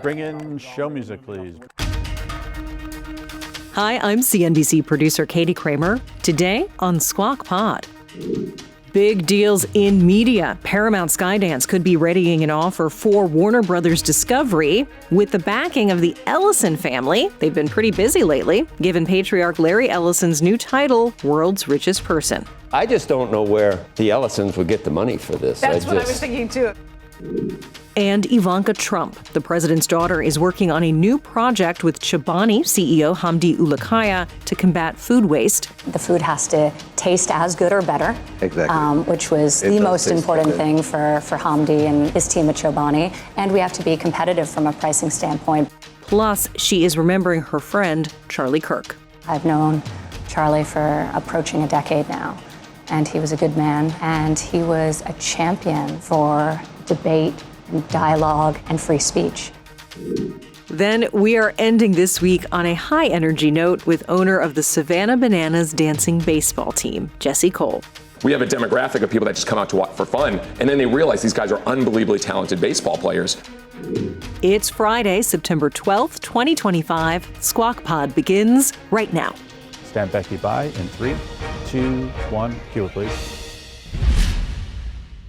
Bring in show music, please. Hi, I'm CNBC producer Katie Kramer. Today on Squawk Pod. Big deals in media. Paramount Skydance could be readying an offer for Warner Brothers Discovery with the backing of the Ellison family. They've been pretty busy lately, given patriarch Larry Ellison's new title, World's Richest Person. I just don't know where the Ellisons would get the money for this. That's what I was thinking too. And Ivanka Trump, the president's daughter, is working on a new project with Chobani CEO Hamdi Ulukaya to combat food waste. The food has to taste as good or better, exactly. Which was the most important thing for Hamdi and his team at Chobani. And we have to be competitive from a pricing standpoint. Plus, she is remembering her friend, Charlie Kirk. I've known Charlie for approaching a decade now, and he was a good man, and he was a champion for debate and dialogue and free speech. Then we are ending this week on a high-energy note with owner of the Savannah Bananas dancing baseball team, Jesse Cole. We have a demographic of people that just come out to watch for fun, and then they realize these guys are unbelievably talented baseball players. It's Friday, September 12th, 2025. Squawk Pod begins right now. Stand Becky by in 3, 2, 1. Cue it, please.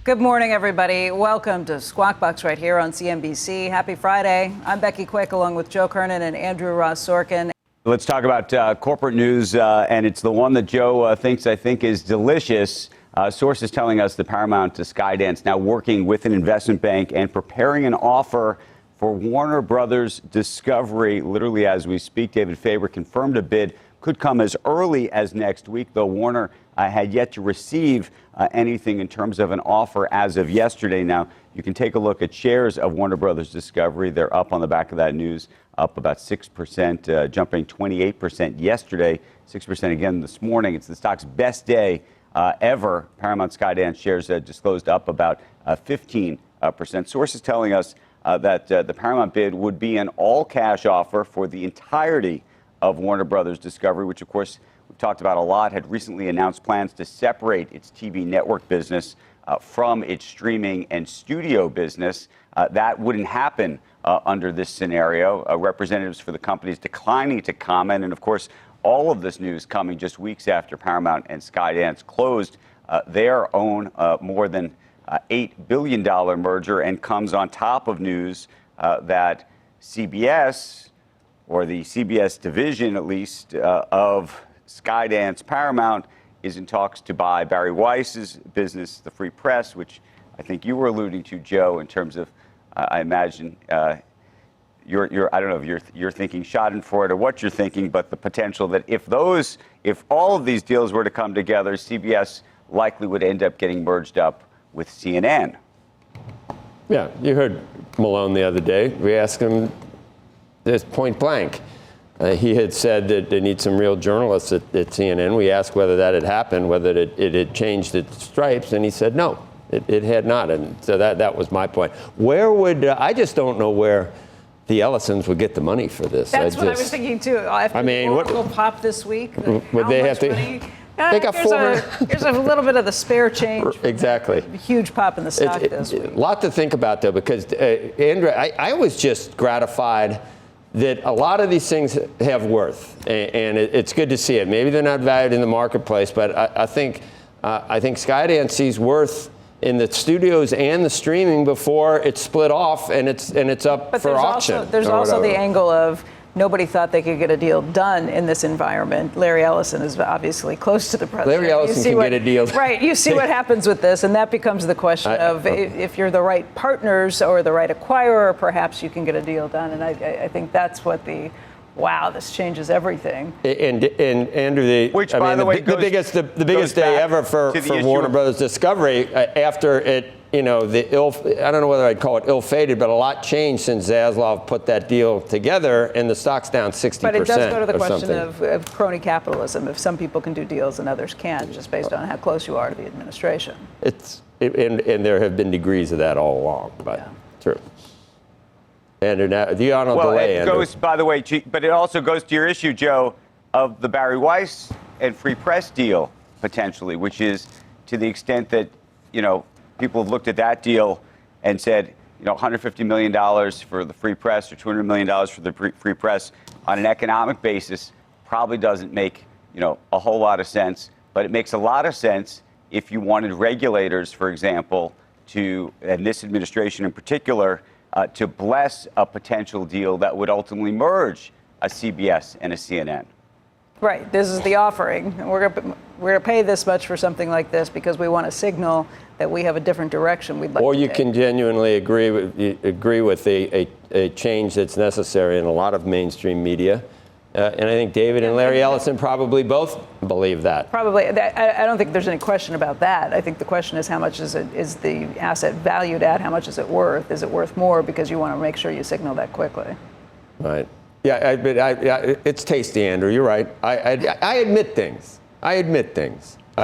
Good morning, everybody. Welcome to Squawk Box right here on CNBC. Happy Friday. I'm Becky Quick, along with Joe Kernen and Andrew Ross Sorkin. Let's talk about corporate news, and it's the one that Joe thinks is delicious. Sources telling us the Paramount to Skydance now working with an investment bank and preparing an offer for Warner Brothers Discovery. Literally as we speak, David Faber confirmed a bid could come as early as next week, though Warner had yet to receive anything in terms of an offer as of yesterday. Now, you can take a look at shares of Warner Brothers Discovery. They're up on the back of that news, up about 6%, jumping 28% yesterday, 6% again this morning. It's the stock's best day ever. Paramount Skydance shares disclosed up about 15%. Sources telling us that the Paramount bid would be an all-cash offer for the entirety of Warner Brothers Discovery, which, of course, we've talked about a lot, had recently announced plans to separate its TV network business from its streaming and studio business. That wouldn't happen under this scenario. Representatives for the companies declining to comment. And, of course, all of this news coming just weeks after Paramount and Skydance closed their own more than $8 billion merger, and comes on top of news that CBS, or the CBS division, at least, of Skydance Paramount, is in talks to buy Barry Weiss's business, the Free Press, which I think you were alluding to, Joe, in terms of, I imagine, I don't know if you're thinking Schadenfreude or what you're thinking, but the potential that if all of these deals were to come together, CBS likely would end up getting merged up with CNN. Yeah, you heard Malone the other day. We asked him this point blank. He had said that they need some real journalists at CNN. We asked whether that had happened, whether it had changed its stripes, and he said no, it had not. And so that was my point. Where would I just don't know where the Ellisons would get the money for this. That's what I was thinking too. After the Oracle pop this week, would they have to? Money? They got here's a little bit of the spare change. Exactly. A huge pop in the stock this week. A lot to think about, though, because, Andrew, I was just gratified that a lot of these things have worth, and it's good to see it. Maybe they're not valued in the marketplace, but I think Skydance sees worth in the studios and the streaming before it's split off and it's up for auction. There's also the angle of nobody thought they could get a deal done in this environment. Larry Ellison is obviously close to the president. Larry Ellison can get a deal. Right. You see what happens with this, and that becomes the question of if you're the right partners or the right acquirer, perhaps you can get a deal done. And I think that's what wow, this changes everything. And Andrew, the biggest day ever for Warner Brothers Discovery after it, I don't know whether I'd call it ill-fated, but a lot changed since Zaslav put that deal together, and the stock's down 60%. But it does go to the question of crony capitalism. If some people can do deals and others can't, just based on how close you are to the administration. And there have been degrees of that all along, but true. Andrew, now, by the way, but it also goes to your issue, Joe, of the Barry Weiss and Free Press deal, potentially, which is to the extent that, people have looked at that deal and said, $150 million for the free press or $200 million for the free press on an economic basis probably doesn't make, a whole lot of sense. But it makes a lot of sense if you wanted regulators, for example, and this administration in particular, to bless a potential deal that would ultimately merge a CBS and a CNN. Right. This is the offering. We're going to pay this much for something like this because we want to signal that we have a different direction we'd like or to you take. can genuinely agree with a change that's necessary in a lot of mainstream media. And I think David and Larry Ellison probably both believe that. Probably. I don't think there's any question about that. I think the question is how much is the asset valued at? How much is it worth? Is it worth more because you want to make sure you signal that quickly? Right. Yeah, it's tasty, Andrew. You're right. I admit things. I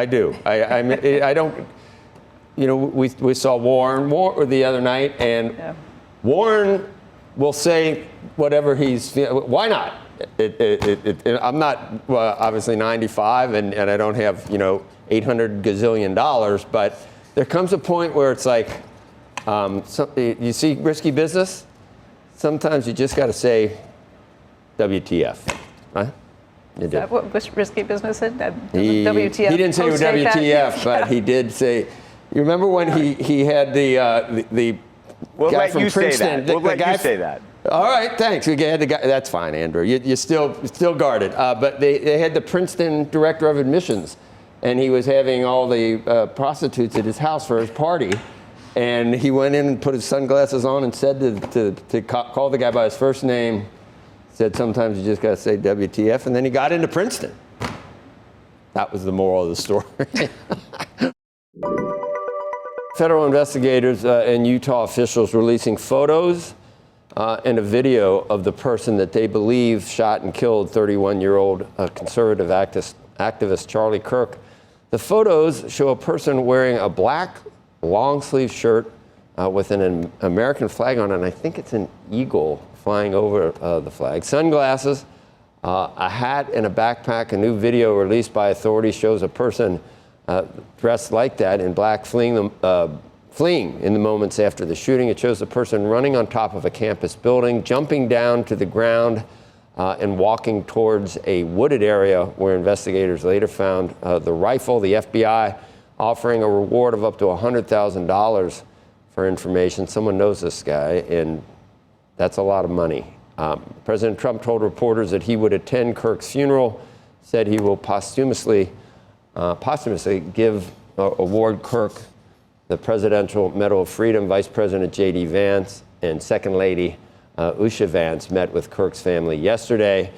do. I don't. We saw Warren the other night, and Warren will say whatever he's. Why not? I'm not obviously 95, and I don't have $800 gazillion, but there comes a point where it's like, you see risky business. Sometimes you just got to say, WTF, huh? Is that what risky business is? WTF. He didn't say WTF, but he did say. You remember when he had the guy from Princeton? We'll let you say that. All right, thanks. We had the guy. That's fine, Andrew. You're still guarded. But they had the Princeton director of admissions, and he was having all the prostitutes at his house for his party. And he went in and put his sunglasses on and said to call the guy by his first name. Said sometimes you just got to say WTF, and then he got into Princeton. That was the moral of the story. Federal investigators and Utah officials releasing photos and a video of the person that they believe shot and killed 31-year-old conservative activist Charlie Kirk. The photos show a person wearing a black long-sleeve shirt with an American flag on it, and I think it's an eagle flying over the flag. Sunglasses, a hat, and a backpack. A new video released by authorities shows a person dressed like that in black fleeing in the moments after the shooting. It shows a person running on top of a campus building, jumping down to the ground, and walking towards a wooded area where investigators later found the rifle. The FBI offering a reward of up to $100,000 for information. Someone knows this guy, and that's a lot of money. President Trump told reporters that he would attend Kirk's funeral, said he will posthumously award Kirk the Presidential Medal of Freedom. Vice President J.D. Vance and Second Lady Usha Vance met with Kirk's family yesterday.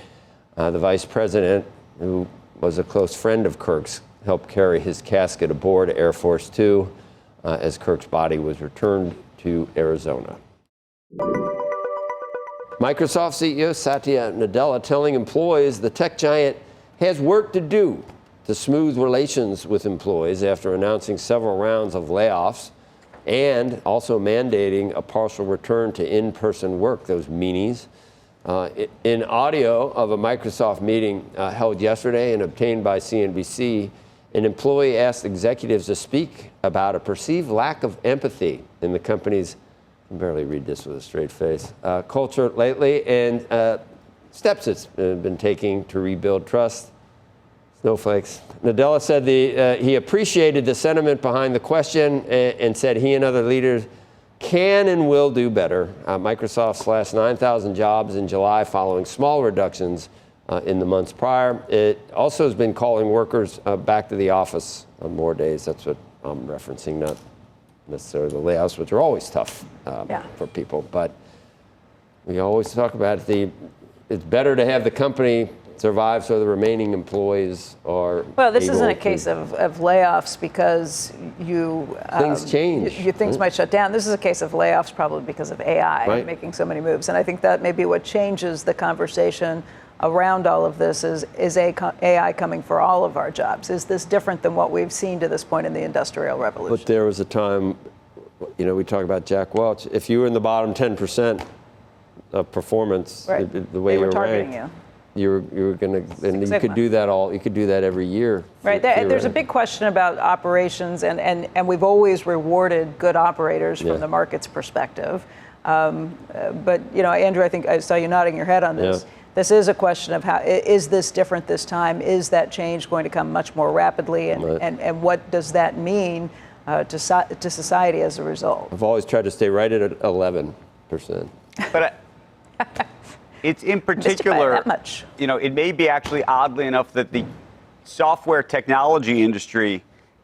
The vice president, who was a close friend of Kirk's, helped carry his casket aboard Air Force Two as Kirk's body was returned to Arizona. Microsoft CEO Satya Nadella telling employees the tech giant has work to do to smooth relations with employees after announcing several rounds of layoffs and also mandating a partial return to in-person work, those meanies. In audio of a Microsoft meeting held yesterday and obtained by CNBC, an employee asked executives to speak about a perceived lack of empathy in the company's, I can barely read this with a straight face, culture lately, and steps it's been taking to rebuild trust. Snowflakes. Nadella said he appreciated the sentiment behind the question and said he and other leaders can and will do better. Microsoft slashed 9,000 jobs in July following small reductions in the months prior. It also has been calling workers back to the office on more days. That's what I'm referencing, not necessarily the layoffs, which are always tough for people. But we always talk about it's better to have the company survive so the remaining employees are. Well, this isn't a case of layoffs because things change. Things might shut down. This is a case of layoffs probably because of AI making so many moves. And I think that may be what changes the conversation around all of this is AI coming for all of our jobs? Is this different than what we've seen to this point in the Industrial Revolution? But there was a time, we talk about Jack Welch. If you were in the bottom 10% of performance, the way they were you're targeting ranked, you were going to, and you could do that you could do that every year. Right. There's a big question about operations, and we've always rewarded good operators from the market's perspective. But, Andrew, I think I saw you nodding your head on this. Yeah. This is a question of how, is this different this time? Is that change going to come much more rapidly? And what does that mean to society as a result? I've always tried to stay right at 11%. But it's in particular, that much. It may be actually oddly enough that the software technology industry,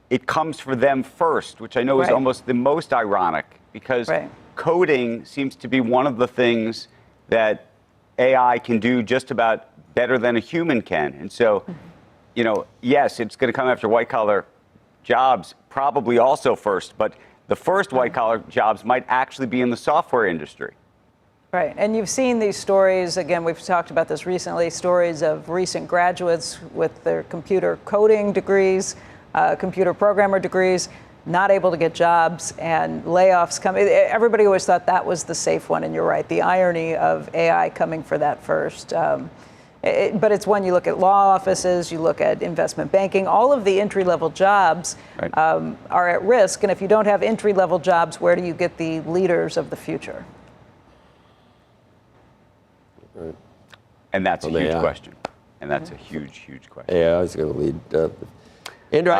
it comes for them first, which I know is almost the most ironic, because coding seems to be one of the things that AI can do just about better than a human can. And so, yes, it's going to come after white-collar jobs, probably also first, but the first white-collar jobs might actually be in the software industry. Right, and you've seen these stories, again, we've talked about this recently, stories of recent graduates with their computer coding degrees, computer programmer degrees, not able to get jobs, and layoffs coming. Everybody always thought that was the safe one, and you're right, the irony of AI coming for that first. But it's when you look at law offices, you look at investment banking, all of the entry-level jobs are at risk, and if you don't have entry-level jobs, where do you get the leaders of the future? And that's a huge question. And that's a huge, huge question. Yeah, I was going to lead. Andrew,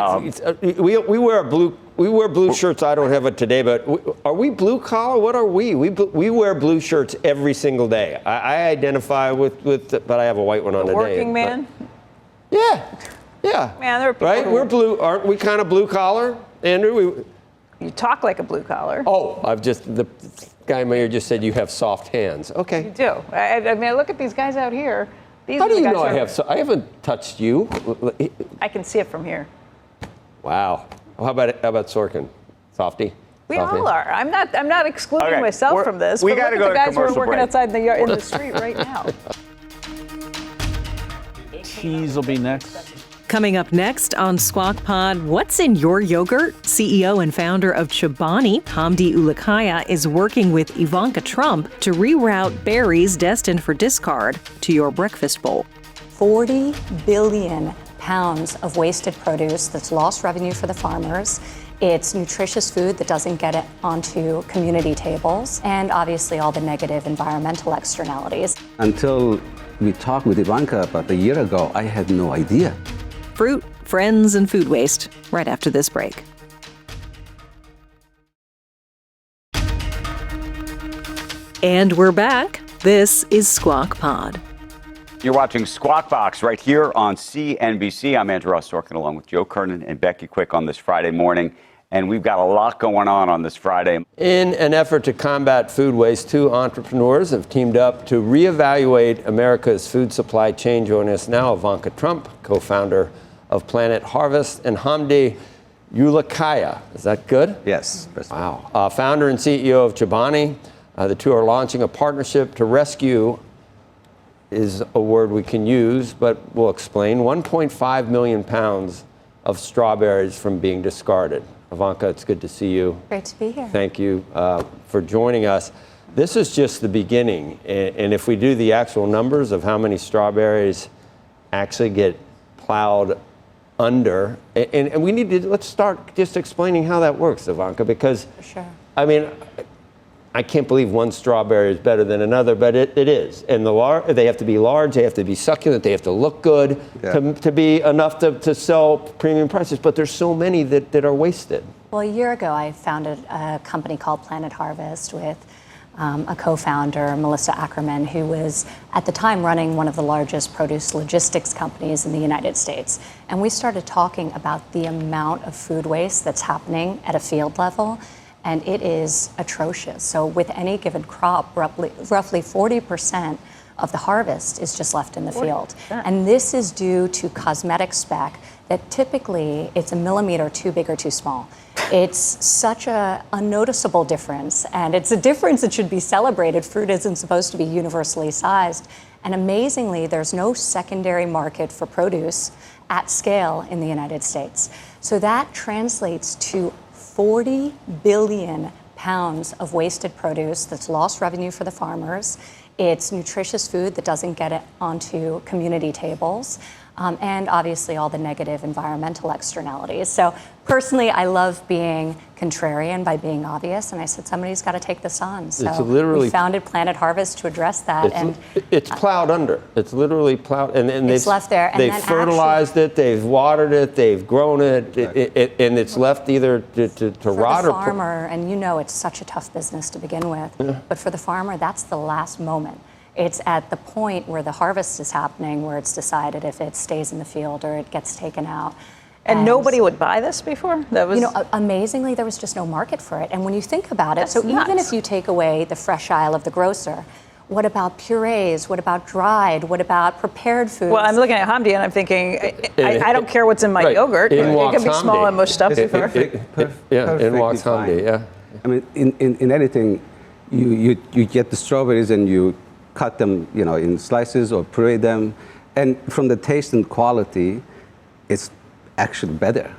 we wear blue shirts. I don't have it today, but are we blue collar? What are we? We wear blue shirts every single day. I identify with, but I have a white one on today. Working man? Yeah. Man, there are people We're blue. Aren't we kind of blue collar, Andrew? You talk like a blue collar. Oh, the guy mayor just said you have soft hands. Okay. You do. I mean, look at these guys out here. How do you know I haven't touched you? I can see it from here. Wow. How about Sorkin? Softy? We all are. I'm not excluding myself from this. We got to go the guys to who are commercial working break. outside in the street right now. Teas will be next. Coming up next on Squawk Pod, what's in your yogurt? CEO and founder of Chobani, Hamdi Ulukaya, is working with Ivanka Trump to reroute berries destined for discard to your breakfast bowl. 40 billion pounds of wasted produce that's lost revenue for the farmers. It's nutritious food that doesn't get it onto community tables, and obviously all the negative environmental externalities. Until we talked with Ivanka about a year ago, I had no idea. Fruit, friends, and food waste, right after this break. And we're back. This is Squawk Pod. You're watching Squawk Box right here on CNBC. I'm Andrew Sorkin along with Joe Kernen and Becky Quick on this Friday morning. And we've got a lot going on this Friday. In an effort to combat food waste, two entrepreneurs have teamed up to reevaluate America's food supply chain. Joining us now, Ivanka Trump, co-founder of Planet Harvest, and Hamdi Ulukaya. Is that good? Yes. Wow. Founder and CEO of Chobani. The two are launching a partnership to rescue, is a word we can use, but we'll explain, 1.5 million pounds of strawberries from being discarded. Ivanka, it's good to see you. Great to be here. Thank you for joining us. This is just the beginning. And if we do the actual numbers of how many strawberries actually get plowed under, and we need to, let's start just explaining how that works, Ivanka, because, For sure. I mean, I can't believe one strawberry is better than another, but it is. And they have to be large, they have to be succulent, they have to look good to be enough to sell premium prices. But there's so many that are wasted. Well, a year ago, I founded a company called Planet Harvest with a co-founder, Melissa Ackerman, who was at the time running one of the largest produce logistics companies in the United States. And we started talking about the amount of food waste that's happening at a field level. And it is atrocious. So with any given crop, roughly 40% of the harvest is just left in the field. And this is due to cosmetic spec that typically it's a millimeter too big or too small. It's such a unnoticeable difference, and it's a difference that should be celebrated. Fruit isn't supposed to be universally sized. And amazingly, there's no secondary market for produce at scale in the United States. So that translates to 40 billion pounds of wasted produce that's lost revenue for the farmers. It's nutritious food that doesn't get it onto community tables. And obviously all the negative environmental externalities. So personally, I love being contrarian by being obvious, and I said somebody's got to take this on. So we founded Planet Harvest to address that. It's plowed under. It's literally plowed, and it's left there. And they've fertilized it, they've watered it, they've grown it, and it's left either to rot or. For the farmer, and you know it's such a tough business to begin with, but for the farmer, that's the last moment. It's at the point where the harvest is happening where it's decided if it stays in the field or it gets taken out. And nobody would buy this before? That was, amazingly, there was just no market for it. And when you think about it, so even if you take away the fresh aisle of the grocer, what about purees? What about dried? What about prepared foods? Well, I'm looking at Hamdi and I'm thinking, I don't care what's in my yogurt. It can be small and mushed up. In walks Hamdi, yeah. I mean, in anything, you get the strawberries and you cut them, in slices or puree them, and from the taste and quality, it's actually better.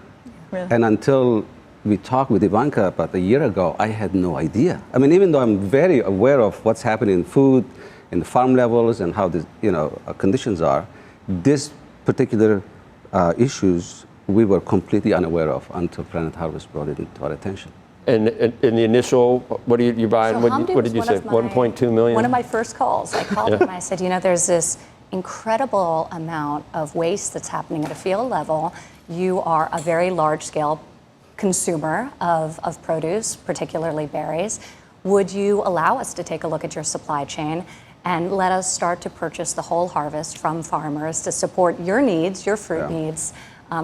Really? And until we talked with Ivanka about a year ago, I had no idea. I mean, even though I'm very aware of what's happening in food, in the farm levels, and how the conditions are, this particular issues we were completely unaware of until Planet Harvest brought it into our attention. And in the initial, what are you buying? So what did you say? 1.2 million? One of my first calls. I called him and I said, there's this incredible amount of waste that's happening at a field level. You are a very large-scale consumer of produce, particularly berries. Would you allow us to take a look at your supply chain and let us start to purchase the whole harvest from farmers to support your needs, your fruit needs,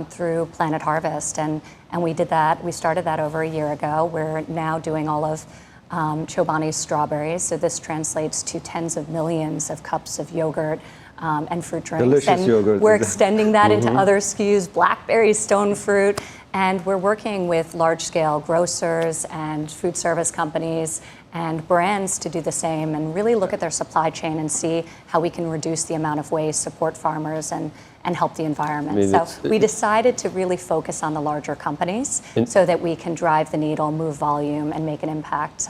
through Planet Harvest? And we did that. We started that over a year ago. We're now doing all of Chobani's strawberries. So this translates to tens of millions of cups of yogurt and fruit drinks. Delicious yogurt. We're extending that into other SKUs, blackberries, stone fruit. And we're working with large-scale grocers and food service companies and brands to do the same and really look at their supply chain and see how we can reduce the amount of waste, support farmers, and help the environment. So we decided to really focus on the larger companies so that we can drive the needle, move volume, and make an impact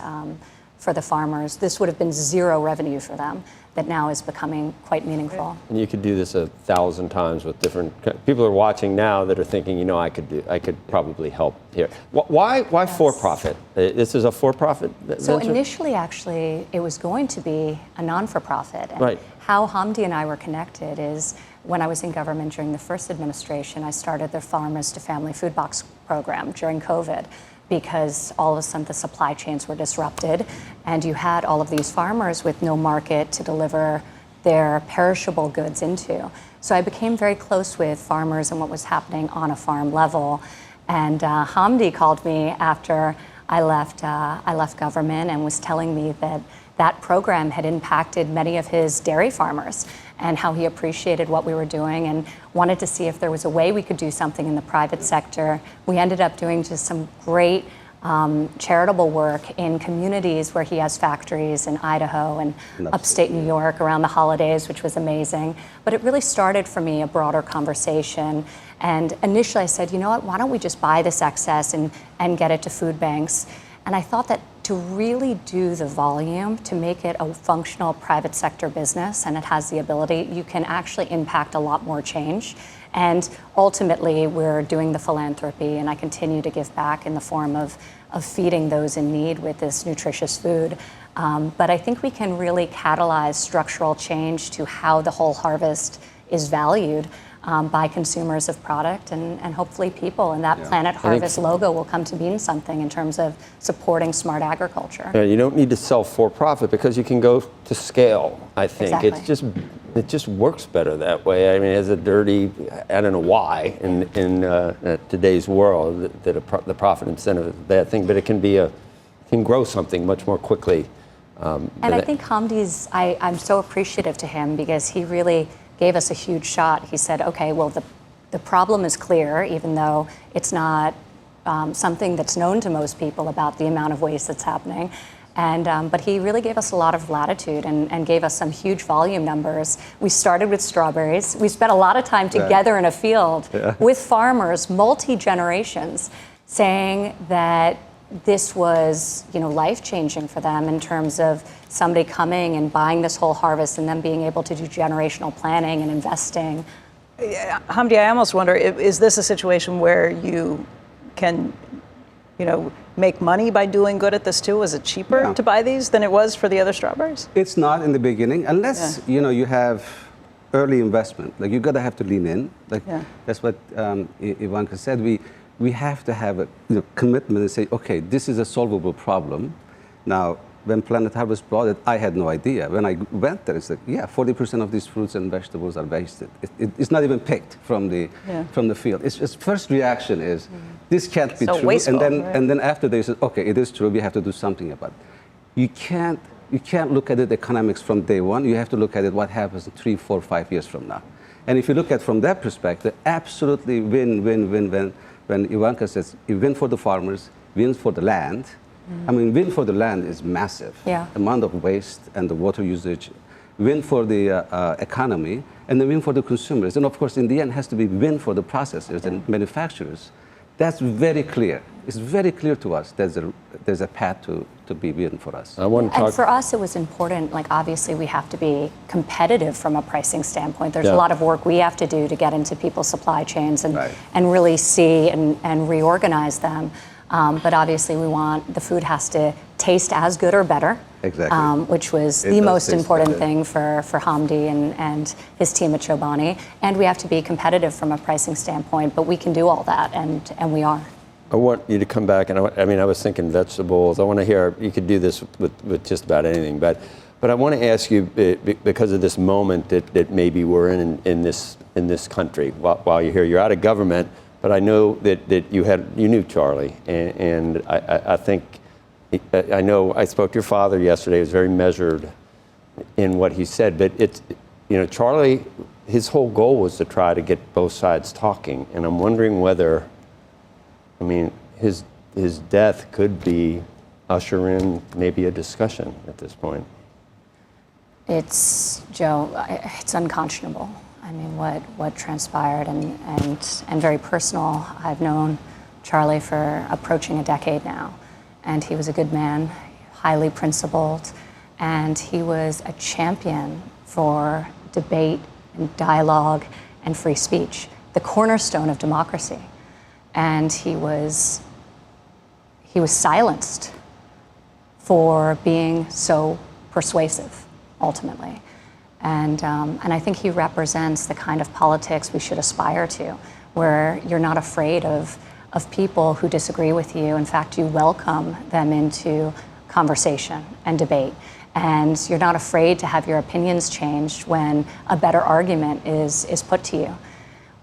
for the farmers. This would have been zero revenue for them that now is becoming quite meaningful. And you could do this 1,000 times with different people are watching now that are thinking, I could probably help here. Why for-profit? This is a for-profit venture? So initially, actually, it was going to be a non-for-profit. Right. How Hamdi and I were connected is when I was in government during the first administration, I started the Farmers to Family Food Box program during COVID, because all of a sudden the supply chains were disrupted and you had all of these farmers with no market to deliver their perishable goods into. So I became very close with farmers and what was happening on a farm level. And Hamdi called me after I left government and was telling me that that program had impacted many of his dairy farmers and how he appreciated what we were doing and wanted to see if there was a way we could do something in the private sector. We ended up doing just some great charitable work in communities where he has factories in Idaho and upstate New York around the holidays, which was amazing. But it really started for me a broader conversation. And initially I said, why don't we just buy this excess and get it to food banks? And I thought that to really do the volume, to make it a functional private sector business, and it has the ability, you can actually impact a lot more change. And ultimately, we're doing the philanthropy, and I continue to give back in the form of feeding those in need with this nutritious food. But I think we can really catalyze structural change to how the whole harvest is valued by consumers of product and hopefully people. And that Planet Harvest logo will come to mean something in terms of supporting smart agriculture. Yeah, you don't need to sell for profit because you can go to scale, I think. Exactly. It just works better that way. I mean, it has a dirty, I don't know why, in today's world, that the profit incentive is a bad thing, but it can grow something much more quickly. And I think Hamdi's, I'm so appreciative to him because he really gave us a huge shot. He said, okay, well, the problem is clear, even though it's not something that's known to most people about the amount of waste that's happening. And but he really gave us a lot of latitude and gave us some huge volume numbers. We started with strawberries. We spent a lot of time together in a field with farmers, multi-generations, saying that this was, life-changing for them in terms of somebody coming and buying this whole harvest and then being able to do generational planning and investing. Hamdi, I almost wonder, is this a situation where you can, make money by doing good at this too? Is it cheaper to buy these than it was for the other strawberries? It's not in the beginning, unless, you have early investment. Like, you gotta have to lean in. Like, that's what Ivanka said. We have to have a commitment and say, okay, this is a solvable problem. Now, when Planet Harvest brought it, I had no idea. When I went there, it's like, 40% of these fruits and vegetables are wasted. It's not even picked from the field. It's just first reaction is, this can't be so true. Wasteful, and then after they said, okay, it is true. We have to do something about it. You can't look at it economics from day one. You have to look at it what happens 3, 4, 5 years from now. And if you look at it from that perspective, absolutely win, win, win, win. When Ivanka says, you win for the farmers, win for the land. I mean, win for the land is massive. Amount of waste and the water usage. Win for the economy, and then win for the consumers. And of course, in the end, has to be win for the processors and manufacturers. That's very clear. It's very clear to us there's a path to be win for us. And for us, it was important, obviously we have to be competitive from a pricing standpoint. There's a lot of work we have to do to get into people's supply chains and really see and reorganize them. But obviously we want, the food has to taste as good or better. Exactly. Which was the most important thing for Hamdi and his team at Chobani. And we have to be competitive from a pricing standpoint, but we can do all that, and we are. I want you to come back, and I was thinking vegetables. I want to hear, you could do this with just about anything, but I want to ask you, because of this moment that maybe we're in this country, while you're here, you're out of government, but I know that you knew Charlie, and I know I spoke to your father yesterday. He was very measured in what he said, but Charlie, his whole goal was to try to get both sides talking, and I'm wondering whether, his death could be usher in maybe a discussion at this point. It's, Joe, it's unconscionable. What transpired and very personal. I've known Charlie for approaching a decade now, and he was a good man, highly principled, and he was a champion for debate and dialogue and free speech, the cornerstone of democracy. And he was silenced for being so persuasive, ultimately. And I think he represents the kind of politics we should aspire to, where you're not afraid of people who disagree with you. In fact, you welcome them into conversation and debate. And you're not afraid to have your opinions changed when a better argument is put to you.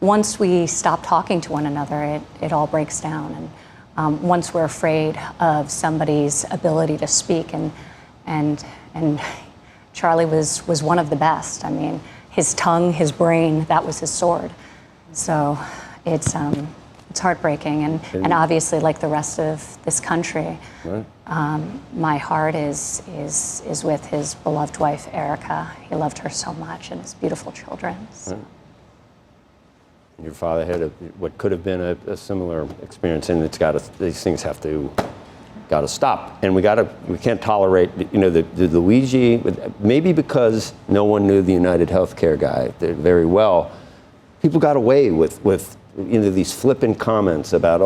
Once we stop talking to one another, it all breaks down. And once we're afraid of somebody's ability to speak, and Charlie was one of the best. His tongue, his brain, that was his sword. So it's heartbreaking, and obviously, like the rest of this country, my heart is with his beloved wife, Erica. He loved her so much, and his beautiful children. So. Your father had what could have been a similar experience, and these things have to stop, and we can't tolerate the Luigi. Maybe because no one knew the United Healthcare guy very well, people got away with these flippant comments about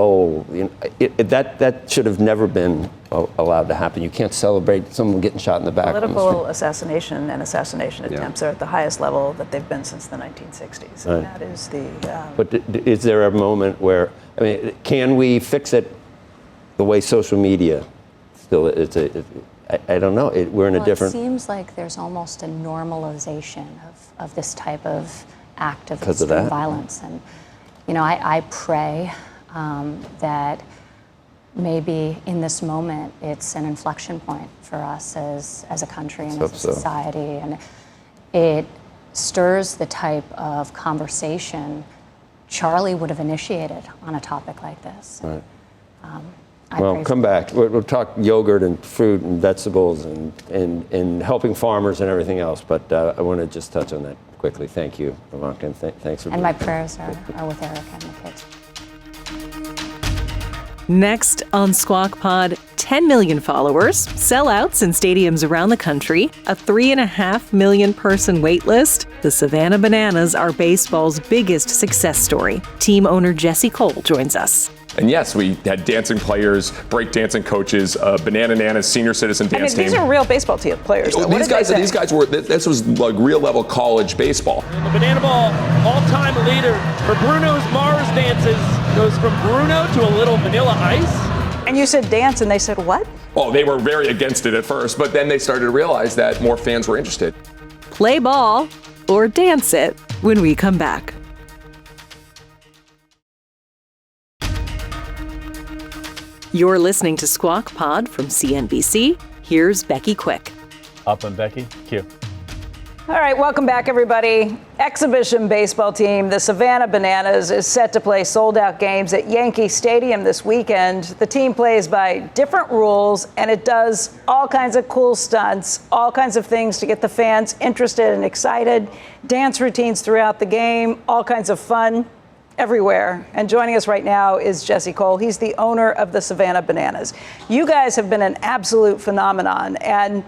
that should have never been allowed to happen. You can't celebrate someone getting shot in the back. Political assassination and assassination attempts are at the highest level that they've been since the 1960s, and that is the. But is there a moment where can we fix it? The way social media still, I don't know. We're in a different. It seems like there's almost a normalization of this type of act of extreme violence, and I pray that maybe in this moment it's an inflection point for us as a country and as a society, and it stirs the type of conversation Charlie would have initiated on a topic like this. Right. Well, come back. We'll talk yogurt and fruit and vegetables and helping farmers and everything else. But I want to just touch on that quickly. Thank you, Ivanka, and thanks for being here. And my prayers are with Erica and the kids. Next on Squawk Pod, 10 million followers, sellouts in stadiums around the country, a 3.5 million person wait list. The Savannah Bananas are baseball's biggest success story. Team owner Jesse Cole joins us. And yes, we had dancing players, breakdancing coaches, Banana Nanas, senior citizen dance team. These are real baseball team players. Though. These guys were. This was like real level college baseball. And the Banana Ball all-time leader for Bruno's Mars dances goes from Bruno to a little Vanilla Ice. And you said dance, and they said what? Oh, they were very against it at first, but then they started to realize that more fans were interested. Play ball or dance it when we come back. You're listening to Squawk Pod from CNBC. Here's Becky Quick. Up and Becky, Q. All right, welcome back, everybody. Exhibition baseball team, the Savannah Bananas, is set to play sold-out games at Yankee Stadium this weekend. The team plays by different rules, and it does all kinds of cool stunts, all kinds of things to get the fans interested and excited, dance routines throughout the game, all kinds of fun everywhere. And joining us right now is Jesse Cole. He's the owner of the Savannah Bananas. You guys have been an absolute phenomenon. And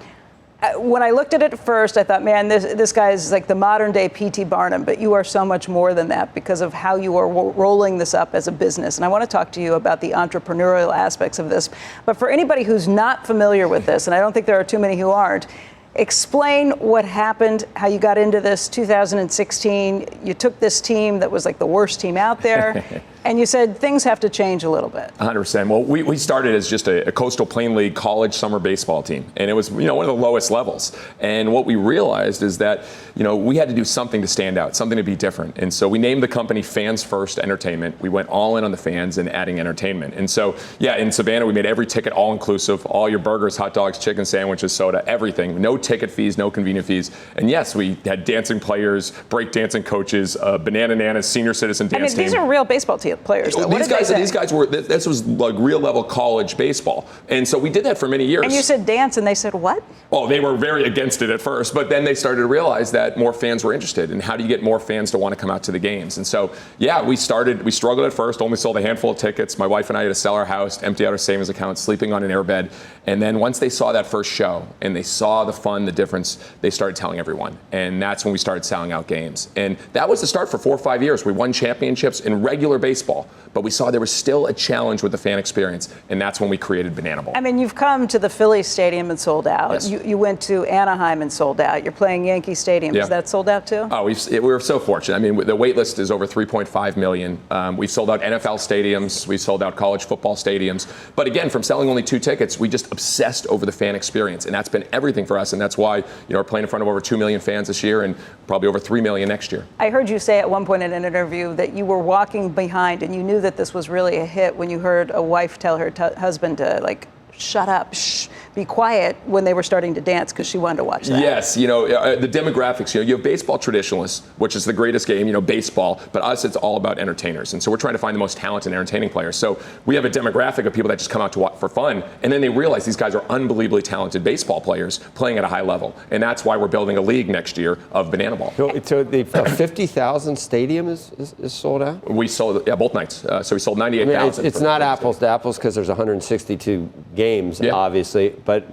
when I looked at it first, I thought, man, this guy is like the modern day P.T. Barnum, but you are so much more than that because of how you are rolling this up as a business. And I want to talk to you about the entrepreneurial aspects of this. But for anybody who's not familiar with this, and I don't think there are too many who aren't, explain what happened, how you got into this 2016. You took this team that was like the worst team out there, and you said things have to change a little bit. 100%. Well, we started as just a Coastal Plain League college summer baseball team, and it was one of the lowest levels. And what we realized is that we had to do something to stand out, something to be different. And so we named the company Fans First Entertainment. We went all in on the fans and adding entertainment. And so in Savannah we made every ticket all inclusive, all your burgers, hot dogs, chicken sandwiches, soda, everything. No ticket fees, no convenient fees. And yes, we had dancing players, breakdancing coaches, Banana Nanas, senior citizen dance team. These are real baseball players. Though. These guys were. This was like real level college baseball, and so we did that for many years. And you said dance, and they said what? Oh, they were very against it at first, but then they started to realize that more fans were interested, and how do you get more fans to want to come out to the games? And so, we struggled at first, only sold a handful of tickets. My wife and I had to sell our house, empty out our savings account, sleeping on an airbed. And then once they saw that first show, and they saw the fun, the difference, they started telling everyone. And that's when we started selling out games. And that was the start for 4 or 5 years. We won championships in regular baseball, but we saw there was still a challenge with the fan experience, and that's when we created Banana Ball. I mean, you've come to the Phillies Stadium and sold out. Yes. You went to Anaheim and sold out. You're playing Yankee Stadium. Yeah. Is that sold out too? Oh, we were so fortunate. I mean, the wait list is over 3.5 million. We've sold out NFL stadiums. We've sold out college football stadiums. But again, from selling only 2 tickets, we just obsessed over the fan experience, and that's been everything for us. And that's why we're playing in front of over 2 million fans this year, and probably over 3 million next year. I heard you say at one point in an interview that you were walking behind, and you knew that this was really a hit when you heard a wife tell her husband to shut up, shh, be quiet when they were starting to dance because she wanted to watch that. Yes, the demographics, you have baseball traditionalists, which is the greatest game, baseball, but us, it's all about entertainers. And so we're trying to find the most talented entertaining players. So we have a demographic of people that just come out to watch for fun, and then they realize these guys are unbelievably talented baseball players playing at a high level. And that's why we're building a league next year of Banana Ball. So the 50,000 stadium is sold out? We sold, both nights. So we sold 98,000. It's not apples to apples because there's 162 games, obviously, but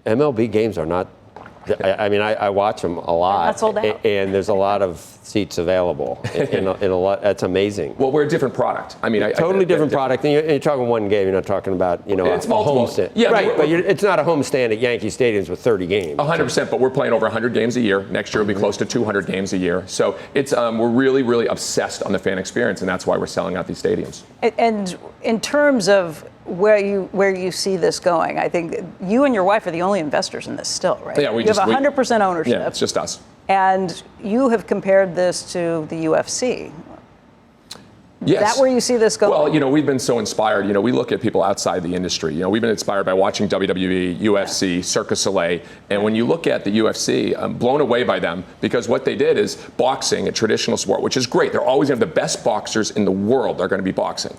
MLB games are not. I watch them a lot, not sold out. And there's a lot of seats available. in a lot, that's amazing. Well, we're a different product. Totally different product. And you're talking one game. You're not talking about it's a multiple. homestand. Yeah, right. But it's not a homestand at Yankee Stadiums with 30 games. 100%. But we're playing over 100 games a year. Next year will be close to 200 games a year. So it's we're really, really obsessed on the fan experience, and that's why we're selling out these stadiums. And in terms of where you see this going, I think you and your wife are the only investors in this still, right? Yeah, you have 100% ownership. Yeah, it's just us. And you have compared this to the UFC. Yes. Is that where you see this going? Well, we've been so inspired. We look at people outside the industry. We've been inspired by watching WWE, UFC, Cirque du Soleil. And when you look at the UFC, I'm blown away by them because what they did is boxing, a traditional sport, which is great. They're always going to have the best boxers in the world are going to be boxing.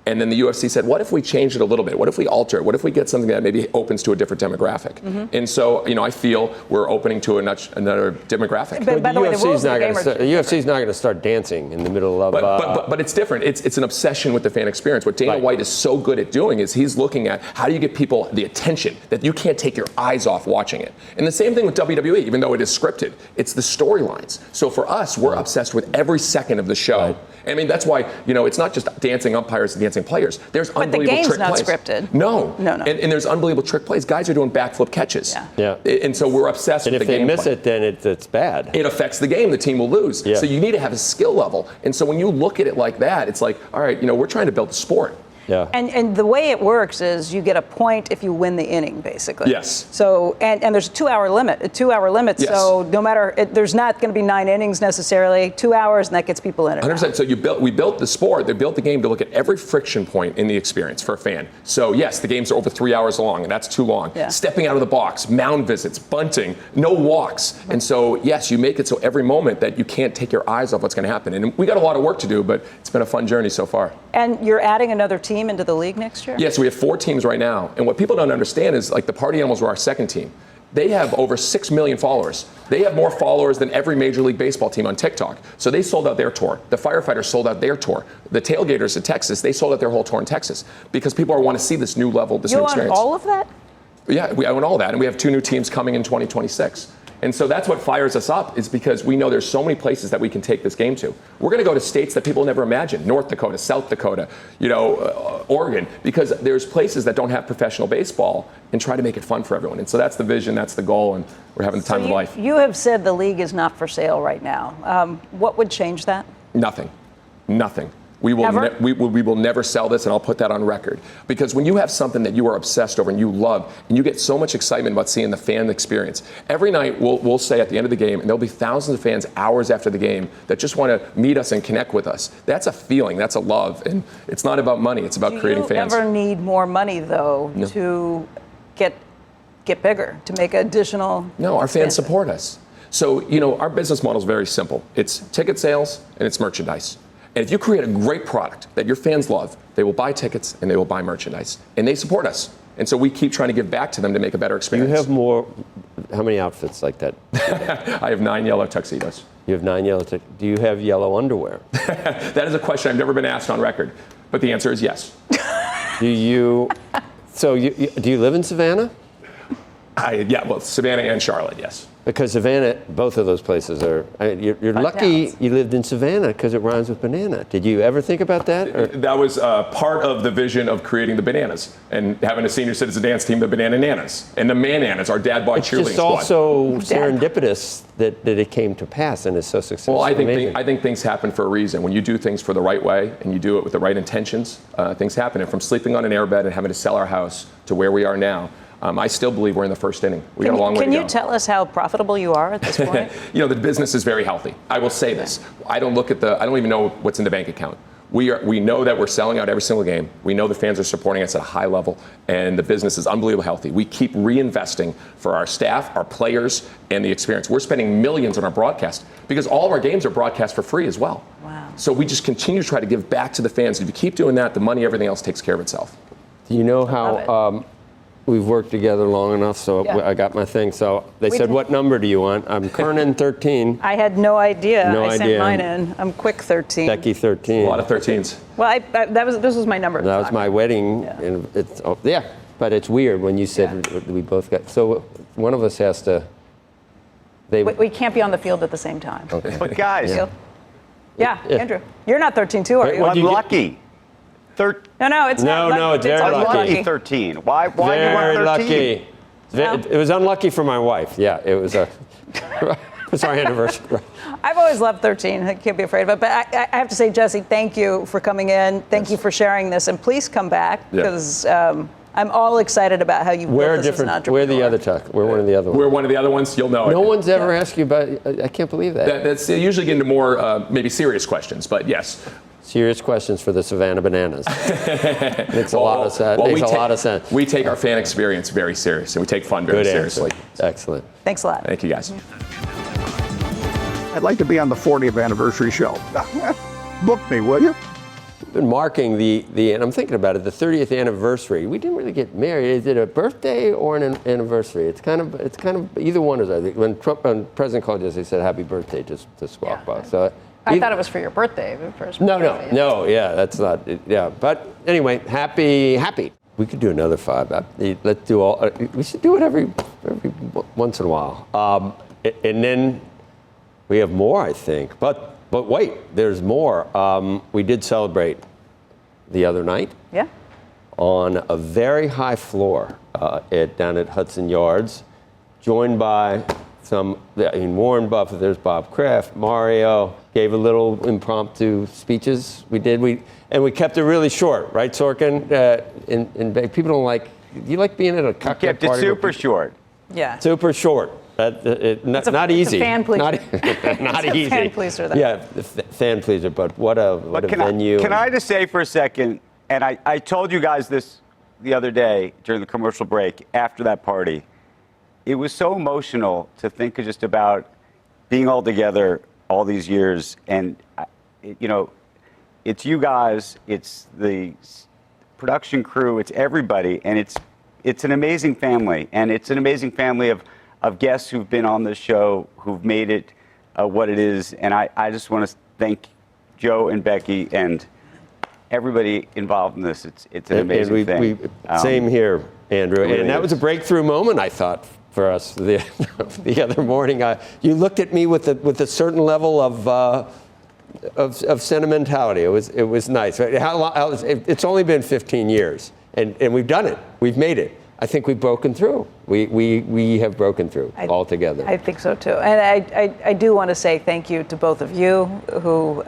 And then the UFC said, what if we change it a little bit? What if we alter it? What if we get something that maybe opens to a different demographic? And so, I feel we're opening to another demographic. But by the way, the rules of the game are The UFC's not going to start dancing in the middle of. But it's different. It's an obsession with the fan experience. What Dana White is so good at doing is he's looking at how do you get people the attention that you can't take your eyes off watching it. And the same thing with WWE, even though it is scripted, it's the storylines. So for us, we're obsessed with every second of the show. Right. I mean, that's why, it's not just dancing umpires and dancing players. There's unbelievable trick plays. But the game's not scripted. No. And there's unbelievable trick plays. Guys are doing backflip catches. Yeah. And so we're obsessed with the game. And if they miss it, then it's bad. It affects the game. The team will lose. Yeah. So you need to have a skill level. And so when you look at it like that, it's like, all right, we're trying to build a sport. Yeah. And the way it works is you get a point if you win the inning, basically. Yes. So, and there's a 2 hour limit. Yes. So no matter, there's not going to be 9 innings necessarily, 2 hours, and that gets people in it. 100%. So we built the sport, they built the game to look at every friction point in the experience for a fan. So yes, the games are over 3 hours long, and that's too long. Yeah. Stepping out of the box, mound visits, bunting, no walks. And so yes, you make it so every moment that you can't take your eyes off what's going to happen. And we got a lot of work to do, but it's been a fun journey so far. And you're adding another team into the league next year? Yes, we have 4 teams right now. And what people don't understand is like the Party Animals were our second team. They have over 6 million followers. They have more followers than every Major League Baseball team on TikTok. So they sold out their tour. The Firefighters sold out their tour. The Tailgaters in Texas, they sold out their whole tour in Texas because people want to see this new level, this new experience. You own all of that? Yeah, we own all that. And we have 2 new teams coming in 2026. And so that's what fires us up is because we know there's so many places that we can take this game to. We're going to go to states that people never imagined, North Dakota, South Dakota, Oregon, because there's places that don't have professional baseball and try to make it fun for everyone. And so that's the vision, that's the goal, and we're having the time of life. You have said the league is not for sale right now. What would change that? Nothing. We will never sell this, and I'll put that on record. Because when you have something that you are obsessed over and you love, and you get so much excitement about seeing the fan experience, every night we'll say at the end of the game, and there'll be thousands of fans hours after the game that just want to meet us and connect with us. That's a feeling, that's a love, and it's not about money, it's about creating fans. Do you ever need more money, though, to get bigger, to make additional... No, our fans support us. So, our business model is very simple. It's ticket sales and it's merchandise. And if you create a great product that your fans love, they will buy tickets and they will buy merchandise. And they support us. And so we keep trying to give back to them to make a better experience. You have more, how many outfits like that? I have 9 yellow tuxedos. You have 9 yellow tuxedos. Do you have yellow underwear? That is a question I've never been asked on record. But the answer is yes. Do you live in Savannah? Savannah and Charlotte, yes. Because Savannah, both of those places are, you're lucky you lived in Savannah because it rhymes with banana. Did you ever think about that? Or? That was part of the vision of creating the Bananas and having a senior citizen dance team, the Banana Nanas. And the Man-Nanas, our dad bod cheerleading squad. It's just also serendipitous that it came to pass and is so successful. Well, I think things happen for a reason. When you do things for the right way and you do it with the right intentions, things happen. And from sleeping on an airbed and having to sell our house to where we are now, I still believe we're in the first inning. We got a long way to go. Can you tell us how profitable you are at this point? The business is very healthy. I will say this. I don't even know what's in the bank account. We know that we're selling out every single game. We know the fans are supporting us at a high level, and the business is unbelievably healthy. We keep reinvesting for our staff, our players, and the experience. We're spending millions on our broadcast because all of our games are broadcast for free as well. Wow. So we just continue to try to give back to the fans. If you keep doing that, the money, everything else takes care of itself. Do you know how... We've worked together long enough, so I got my thing. So they said, what number do you want? I'm Kernen 13. I had no idea. I sent mine in. I'm quick 13. Becky 13. A lot of 13s. Well, this was my number. That was my wedding. Yeah. And but it's weird when you said we both got. So one of us has to. We can't be on the field at the same time. Okay. But guys. Yeah, Andrew. You're not 13 too, are you? I'm lucky. No, it's not. No, it's very lucky. 13. Why very you want 13? Lucky. It was unlucky for my wife. Yeah, it was it's our anniversary. I've always loved 13. I can't be afraid of it. But I have to say, Jesse, thank you for coming in. Thank you for sharing this. And please come back because I'm all excited about how you built this as an entrepreneur. We're the other Tuck. We're one of the other ones. We're one of the other ones. You'll know it. No one's ever asked you about I can't believe that. That's usually get into more maybe serious questions, but yes. Serious questions for the Savannah Bananas. Makes a lot of sense. We take our fan experience very serious, and we take fun very seriously. Excellent. Thanks a lot. Thank you, guys. I'd like to be on the 40th anniversary show. Book me, will you? been marking and I'm thinking about it, the 30th anniversary. We didn't really get married. Is it a birthday or an anniversary? It's kind of either one is. I think when President called us, they said happy birthday to Squawk Box. So I thought it was for your birthday. No. Yeah, that's not. Yeah, but anyway, happy. We could do another 5. Let's do all. We should do it every once in a while. And then we have more, I think. But wait, there's more. We did celebrate the other night. Yeah. On a very high floor down at Hudson Yards, joined by Warren Buffett. There's Bob Kraft, Mario. Gave a little impromptu speeches. We kept it really short, right, Sorkin? And people don't like. You like being at a cocktail party? Kept it super short. Yeah. Super short. Not easy. It's a fan pleaser. Not it's easy. A fan pleaser. Though. Yeah, fan pleaser. But what a venue. Can I just say for a second? And I told you guys this the other day during the commercial break after that party. It was so emotional to think just about being all together all these years, and it's you guys, it's the production crew, it's everybody, and it's an amazing family, and it's an amazing family of guests who've been on the show, who've made it what it is, and I just want to thank Joe and Becky and everybody involved in this. It's an amazing thing. Same here, Andrew, really and that was a breakthrough moment, I thought, for us the other morning. You looked at me with a certain level of sentimentality. It was nice. It's only been 15 years, and we've done it. We've made it. I think we've broken through. We have broken through all together. I think so too. And I do want to say thank you to both of you who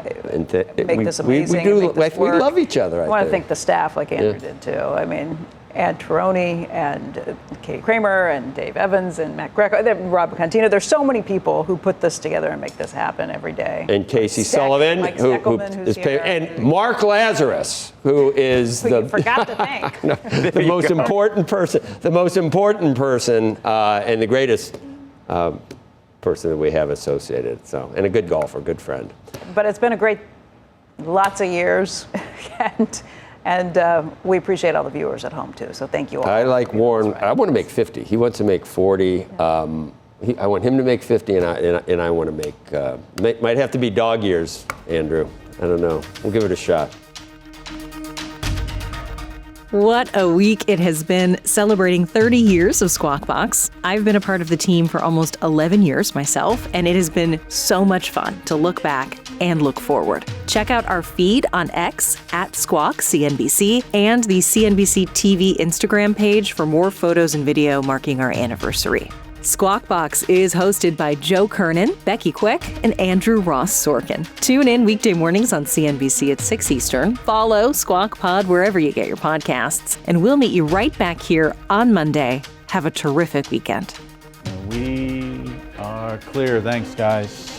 make this amazing. We love each other. I want to thank the staff like Andrew did too. I mean, Ed Taroni and Katie Kramer and Dave Evans and Matt Greco, Rob Contino. There's so many people who put this together and make this happen every day. And Casey Sullivan, who is paid, and Mark Lazarus, who is you forgot to thank. the most important person, and the greatest person that we have associated. So, and a good golfer, good friend. But it's been a great, lots of years, and we appreciate all the viewers at home, too. So thank you all. I like Warren. I want to make 50. He wants to make 40. I want him to make 50, and I want to make, might have to be dog years, Andrew. I don't know. We'll give it a shot. What a week it has been, celebrating 30 years of Squawk Box. I've been a part of the team for almost 11 years myself, and it has been so much fun to look back and look forward. Check out our feed on X at Squawk CNBC and the CNBC TV Instagram page for more photos and video marking our anniversary. Squawk Box is hosted by Joe Kernen, Becky Quick, and Andrew Ross Sorkin. Tune in weekday mornings on CNBC at 6 Eastern. Follow Squawk Pod wherever you get your podcasts. And we'll meet you right back here on Monday. Have a terrific weekend. We are clear. Thanks, guys.